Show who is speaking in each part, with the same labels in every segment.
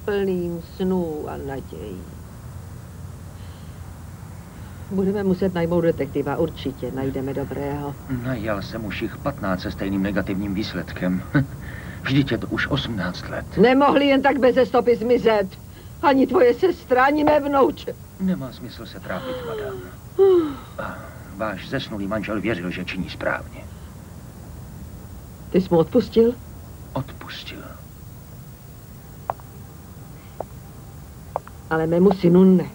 Speaker 1: Plným snů a nadějí. Budeme muset najmout detektiva, určitě najdeme dobrého.
Speaker 2: Najal jsem už jich 15 se stejným negativním výsledkem. Vždyť je to už 18 let.
Speaker 1: Nemohli jen tak beze stopy zmizet. Ani tvoje sestra, ani mé vnouče.
Speaker 2: Nemá smysl se trápit, madam. Váš zesnulý manžel věřil, že činí správně.
Speaker 1: Ty jsi mu odpustil?
Speaker 2: Odpustil.
Speaker 1: Ale mému synu ne.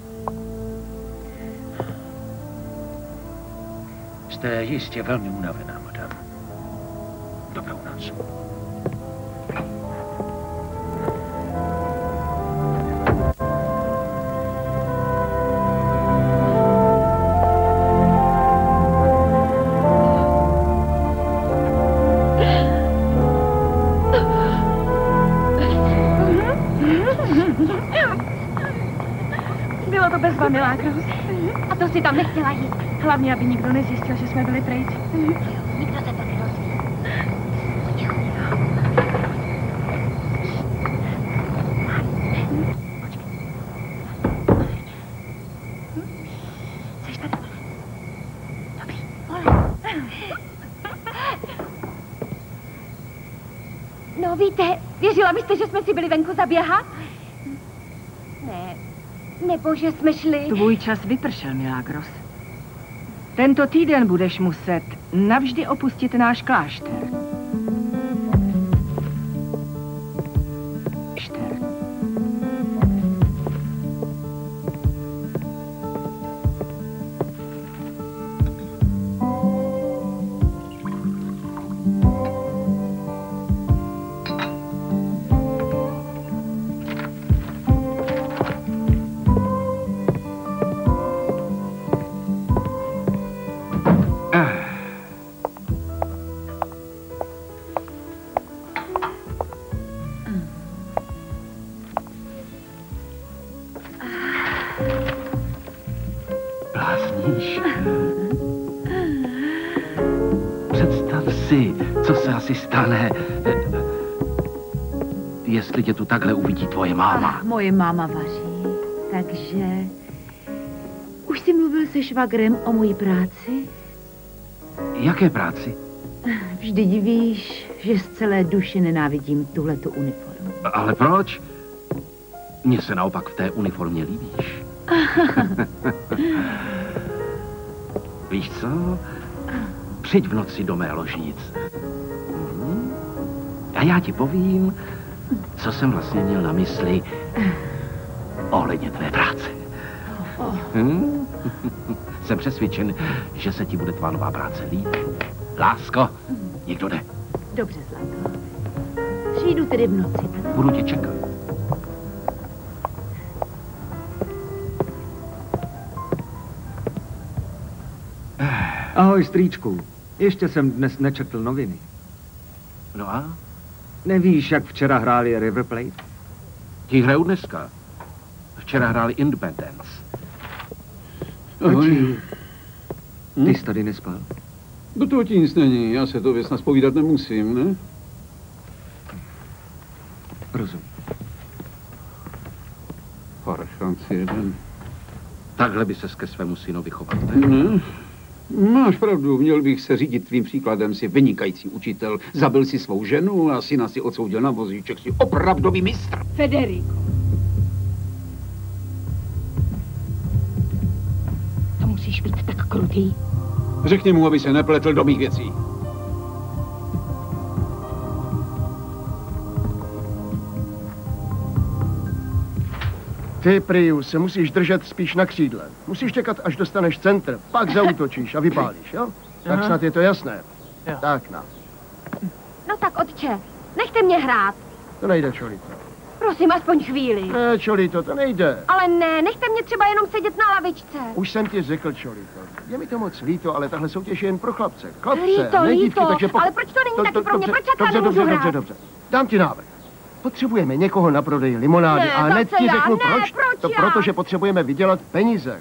Speaker 2: Jste jistě velmi unavená, madam. Dobrou noc.
Speaker 3: Bylo to bezva, milá Krus. A to si tam nechtěla jít. Hlavně, aby nikdo nezjistil, že jsme byli pryč.
Speaker 4: Nikdo se to nedozví. Ticho.
Speaker 3: Jseš tady? Dobrý.
Speaker 4: No víte, věřila byste, že jsme si byli venku zaběhat? Ne. Nebo že jsme šli...
Speaker 3: Tvůj čas vypršel, milá Gross. Tento týden budeš muset navždy opustit náš klášter.
Speaker 2: Co se asi stane, jestli tě tu takhle uvidí tvoje máma?
Speaker 5: Moje máma vaří, takže... Už jsi mluvil se švagrem o mojí práci?
Speaker 2: Jaké práci?
Speaker 5: Vždyť víš, že z celé duše nenávidím tuhletu uniformu.
Speaker 2: Ale proč? Mně se naopak v té uniformě líbíš. Víš co? Přijď v noci do mé ložnice. A já ti povím, co jsem vlastně měl na mysli ohledně tvé práce. Jsem přesvědčen, že se ti bude tvá nová práce líbit. Lásko, někdo jde.
Speaker 5: Dobře, Zlato. Přijdu tedy v noci.
Speaker 2: Budu tě čekat.
Speaker 6: Ahoj, strýčku. Ještě jsem dnes nečetl noviny.
Speaker 2: No a?
Speaker 6: Nevíš, jak včera hráli River Plate?
Speaker 2: Ti hrajou dneska. Včera hráli Independence.
Speaker 6: Ahoj. Ty jsi tady nespal?
Speaker 7: Do toho ti nic není, já se to věc naspovídat nemusím, ne?
Speaker 6: Rozumím.
Speaker 7: Parchant jeden.
Speaker 2: Takhle by ses ke svému synovi chovat, ne?
Speaker 7: Ne? Máš pravdu, měl bych se řídit tvým příkladem, jsi vynikající učitel, zabil si svou ženu a syna si odsoudil na vozíček, jsi opravdový mistr.
Speaker 3: Federico.
Speaker 4: To musíš být tak krutý.
Speaker 7: Řekni mu, aby se nepletl do mých věcí.
Speaker 8: Ty, Priu, se musíš držet spíš na křídle. Musíš čekat, až dostaneš centr, pak zaútočíš a vypálíš, jo? Tak snad je to jasné. Jo. Tak, no.
Speaker 4: No tak, otče, nechte mě hrát.
Speaker 8: To nejde, Čolito.
Speaker 4: Prosím, aspoň chvíli.
Speaker 8: Ne, Čolito, to nejde.
Speaker 4: Ale ne, nechte mě třeba jenom sedět na lavičce.
Speaker 8: Už jsem ti řekl, Čolito. Je mi to moc líto, ale tahle soutěž je jen pro chlapce. Chlapce,
Speaker 4: Líto,
Speaker 8: ne dívky,
Speaker 4: líto,
Speaker 8: takže
Speaker 4: ale proč to není taky pro mě? Proč já nemůžu hrát?
Speaker 8: Dobře. Dám ti návrh. Potřebujeme někoho na prodej limonády
Speaker 4: ne,
Speaker 8: a hned ti řeknu proč.
Speaker 4: Proč já?
Speaker 8: Protože potřebujeme vydělat peníze.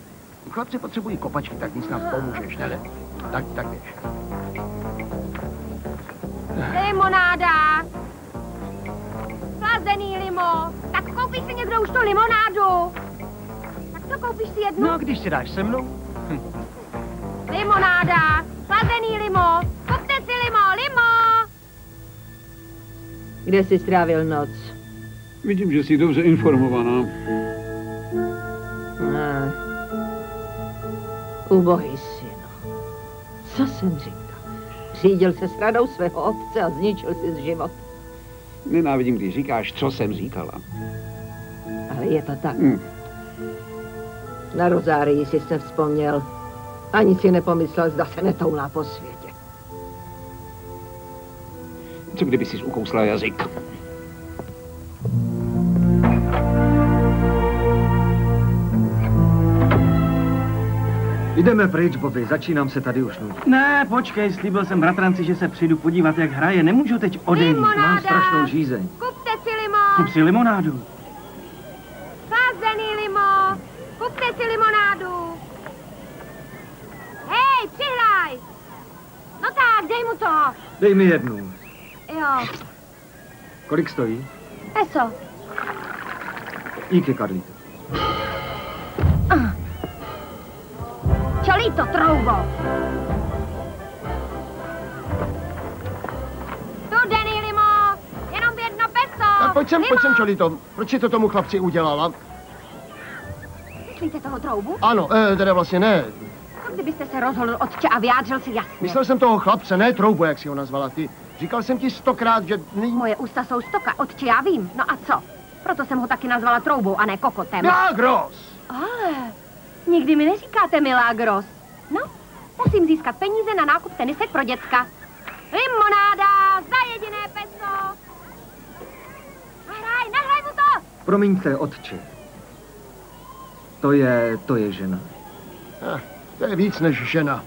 Speaker 8: Chlapci potřebují kopačky, tak mi snad pomůžeš, ne? Tak běž.
Speaker 4: Limonáda. Slazený limo. Tak už tu limonádu. Tak to koupíš si jednu?
Speaker 8: No, když si dáš se mnou.
Speaker 4: Limonáda, chlazený limo, kupte si limo.
Speaker 1: Kde jsi strávil noc?
Speaker 7: Vidím, že jsi dobře informovaná.
Speaker 1: Ubohý synu. Co jsem říkal? Řídil se s radou svého otce a zničil si život.
Speaker 7: Nenávidím, když říkáš, co jsem říkala.
Speaker 1: Ale je to tak. Na rozárii jsi se vzpomněl. Ani si nepomyslel, zda se netoulá po světě.
Speaker 7: Co kdyby jsi ukousla jazyk?
Speaker 6: Jdeme pryč, Bobby, začínám se tady už nudit.
Speaker 2: Ne, počkej, slíbil jsem bratranci, že se přijdu podívat, jak hraje. Nemůžu teď odejít.
Speaker 6: Mám strašnou žízeň.
Speaker 4: Kupte si limo.
Speaker 2: Kup si limonádu.
Speaker 4: Chlazený limo. Kupte si limonádu. Hej, přihraj. No tak, dej mu to.
Speaker 6: Dej mi jednu.
Speaker 4: Jo.
Speaker 6: Kolik stojí?
Speaker 4: Peso.
Speaker 6: Díky, Karlíto.
Speaker 4: Čolíto, troubo. Studený limo. Jenom 1 peso.
Speaker 8: Tak pojď sem, Čolito. Proč si to tomu chlapci udělala?
Speaker 4: Myslíte toho troubu?
Speaker 8: Ano, teda vlastně ne.
Speaker 4: Co kdybyste se rozhodl, otče, a vyjádřil si jasně?
Speaker 8: Myslel jsem toho chlapce, ne troubu, jak si ho nazvala ty. Říkal jsem ti 100krát, že...
Speaker 4: Moje ústa jsou stoka, otče, já vím. No a co? Proto jsem ho taky nazvala troubou a ne kokotem.
Speaker 8: Milagros!
Speaker 4: Ale nikdy mi neříkáte Milagros. No, musím získat peníze na nákup tenisek pro děcka. Limonáda za jediné peso. Nahraj mu to!
Speaker 6: Promiňte, otče. To je žena.
Speaker 8: To je víc než žena.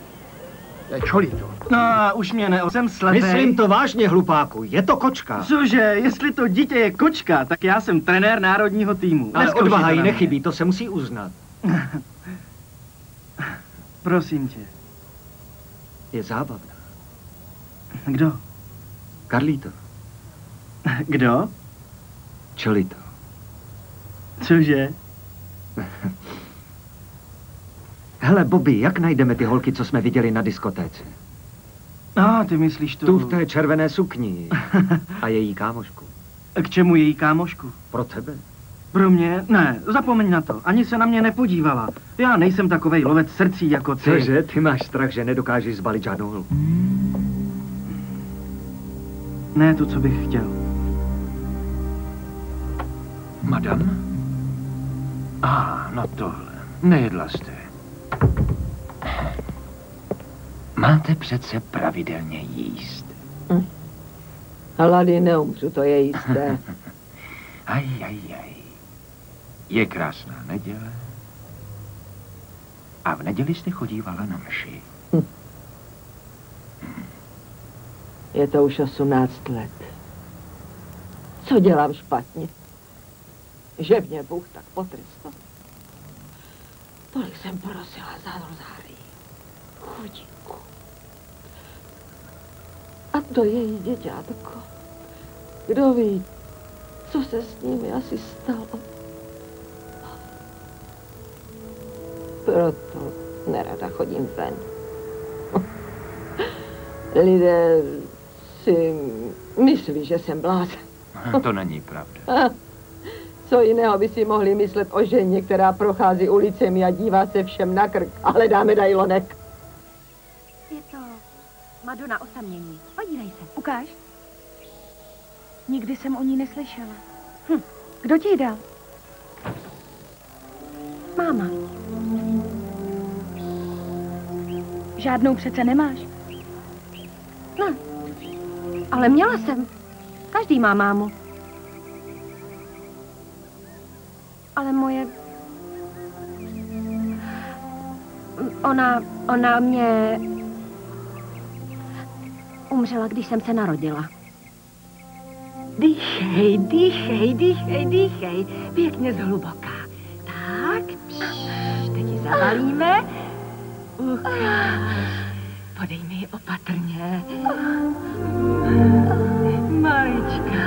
Speaker 8: To je Čolito.
Speaker 2: No, už mě jsem slepej.
Speaker 6: Myslím to vážně, hlupáku. Je to kočka.
Speaker 2: Cože, jestli to dítě je kočka, tak já jsem trenér národního týmu.
Speaker 6: Ale odvaha jí nechybí, to se musí uznat.
Speaker 2: Prosím tě.
Speaker 6: Je zábavná.
Speaker 2: Kdo?
Speaker 6: Karlíto.
Speaker 2: Kdo?
Speaker 6: Čolito.
Speaker 2: Cože?
Speaker 6: Hele, Bobby, jak najdeme ty holky, co jsme viděli na diskotéce?
Speaker 2: Ty myslíš tu...
Speaker 6: Tu v té červené sukni a její kámošku.
Speaker 2: K čemu její kámošku?
Speaker 6: Pro tebe?
Speaker 2: Pro mě? Ne, zapomeň na to. Ani se na mě nepodívala. Já nejsem takovej lovec srdcí jako ty.
Speaker 6: Cože? Ty máš strach, že nedokážeš zbalit žádnou holku.
Speaker 2: Ne tu, co bych chtěl.
Speaker 9: Madam? No tohle. Nejedla jste. Máte přece pravidelně jíst.
Speaker 1: Hlady neumřu, to je jisté.
Speaker 9: Aj. Je krásná neděle. A v neděli jste chodívala na mši.
Speaker 1: Je to už 18 let. Co dělám špatně? Že mě Bůh tak potrestal. Tolik jsem prosila za rozárii. Chudinku. A to její děťátko. Kdo ví, co se s nimi asi stalo. Proto nerada chodím ven. Lidé si myslí, že jsem blázen.
Speaker 9: To není pravda.
Speaker 1: Co jiného by si mohli myslet o ženě, která prochází ulicemi a dívá se všem na krk a hledá medailonek?
Speaker 4: Je to Madonna osamění. Podívej se.
Speaker 3: Ukáž. Nikdy jsem o ní neslyšela. Kdo ti ji dal?
Speaker 4: Máma.
Speaker 3: Žádnou přece nemáš.
Speaker 4: Ne. Ale měla jsem. Každý má mámu. Ale moje... Ona mě... umřela, když jsem se narodila.
Speaker 5: Dýchej, dýchej, dýchej, dýchej. Pěkně zhluboka. Tak, teď ji zabalíme. Ukáž. Podej mi ji opatrně. Malička.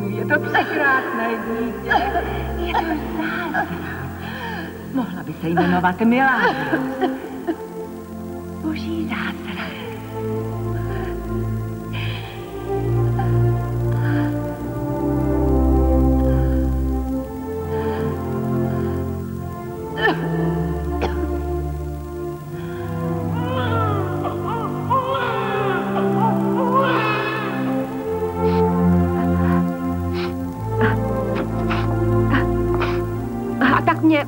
Speaker 5: Je
Speaker 3: to překrásné dítě. Je to zázrak. Mohla by se jmenovat Milagros. Boží zázrak.
Speaker 4: Mě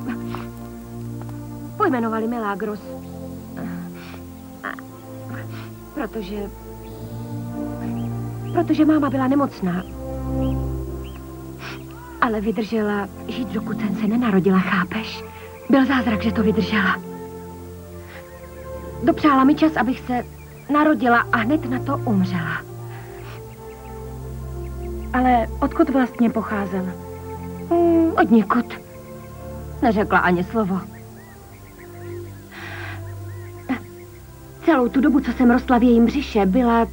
Speaker 4: pojmenovali Milagros. Protože máma byla nemocná. Ale vydržela žít, dokud jsem se nenarodila, chápeš? Byl zázrak, že to vydržela. Dopřála mi čas, abych se narodila a hned na to umřela.
Speaker 3: Ale odkud vlastně pocházela?
Speaker 4: Od někud. Neřekla ani slovo. Celou tu dobu, co jsem rostla v jejím břiše, byla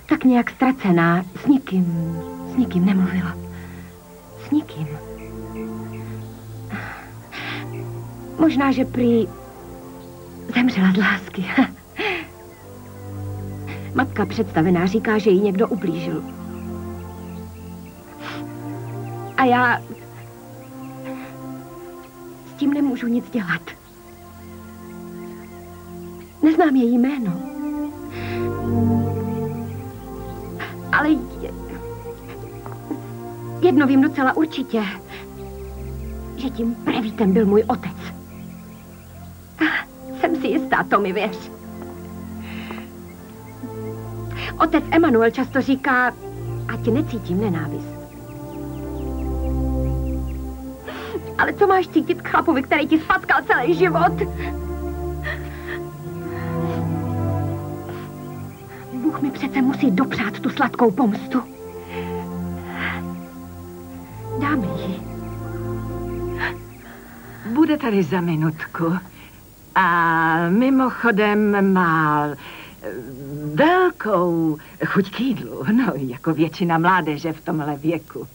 Speaker 4: tak nějak ztracená. S nikým nemluvila. S nikým. Možná, že prý zemřela z lásky. Matka představená říká, že jí někdo ublížil. A já s tím nemůžu nic dělat. Neznám její jméno. Ale jedno vím docela určitě, že tím prevítem byl můj otec. Jsem si jistá, to mi věř. Otec Emanuel často říká, ať necítím nenávist. Ale co máš cítit k chlapovi, který ti sfackal celý život? Bůh mi přece musí dopřát tu sladkou pomstu. Dám ji.
Speaker 3: Bude tady za minutku. A mimochodem má velkou chuť k jídlu. No, jako většina mládeže v tomhle věku.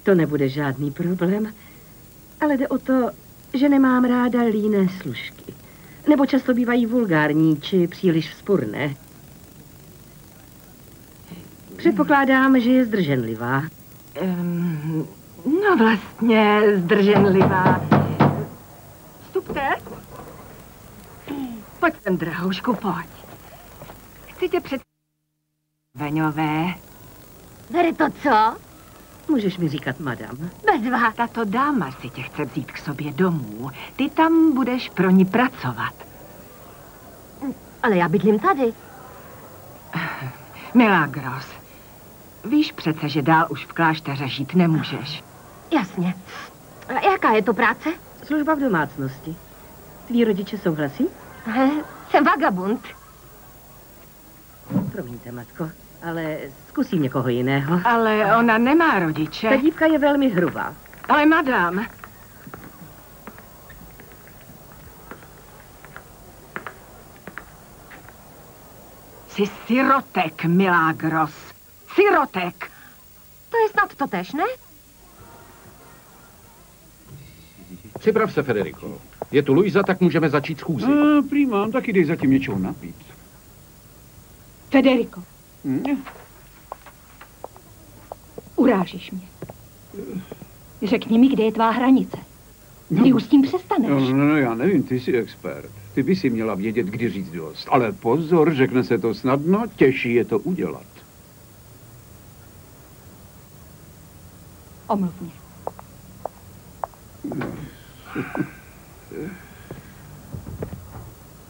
Speaker 10: To nebude žádný problém. Ale jde o to, že nemám ráda líné služky. Nebo často bývají vulgární, či příliš vzpurné. Předpokládám, že je zdrženlivá.
Speaker 3: No vlastně zdrženlivá. Vstupte. Pojď sem, drahoušku, pojď. Chci tě před... Veňové.
Speaker 4: Bere to co?
Speaker 10: Můžeš mi říkat madam.
Speaker 3: Bezva. Tato dáma si tě chce vzít k sobě domů. Ty tam budeš pro ní pracovat.
Speaker 4: Ale já bydlím tady.
Speaker 3: Milagros, víš přece, že dál už v klášteře žít nemůžeš.
Speaker 4: Jasně. A jaká je to práce?
Speaker 10: Služba v domácnosti. Tví rodiče souhlasí?
Speaker 4: Jsem vagabund.
Speaker 10: Promiňte, matko, ale zkusím někoho jiného.
Speaker 3: Ale ona nemá rodiče.
Speaker 10: Ta dívka je velmi hrubá.
Speaker 3: Ale madam. Jsi sirotek, Milagros. Sirotek.
Speaker 4: To je snad totéž, ne?
Speaker 7: Připrav se, Federico. Je tu Luisa, tak můžeme začít schůzi. Prý mám, taky dej zatím něčeho napít.
Speaker 3: Federico. Urážíš mě. Řekni mi, kde je tvá hranice. Kdy už s tím přestaneš?
Speaker 7: No, já nevím, ty jsi expert. Ty by si měla vědět, kdy říct dost. Ale pozor, řekne se to snadno, těžší je to udělat.
Speaker 3: Omluv mě.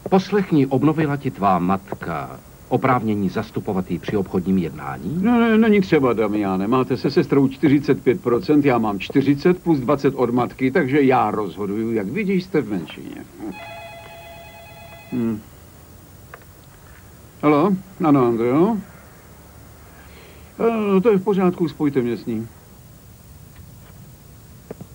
Speaker 2: Poslechni, obnovila ti tvá matka oprávnění zastupovat jí při obchodním jednání?
Speaker 7: No, není třeba, Damiane. Máte se sestrou 45%, já mám 40 plus 20 od matky, takže já rozhoduju, jak vidíš, jste v menšině. Haló? Ano, Andreo? To je v pořádku, spojte mě s ním.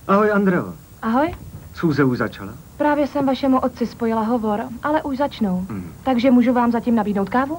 Speaker 6: Ahoj, Andreo.
Speaker 11: Ahoj.
Speaker 6: Schůze už začala?
Speaker 11: Právě jsem vašemu otci spojila hovor, ale už začnou. Takže můžu vám zatím nabídnout kávu?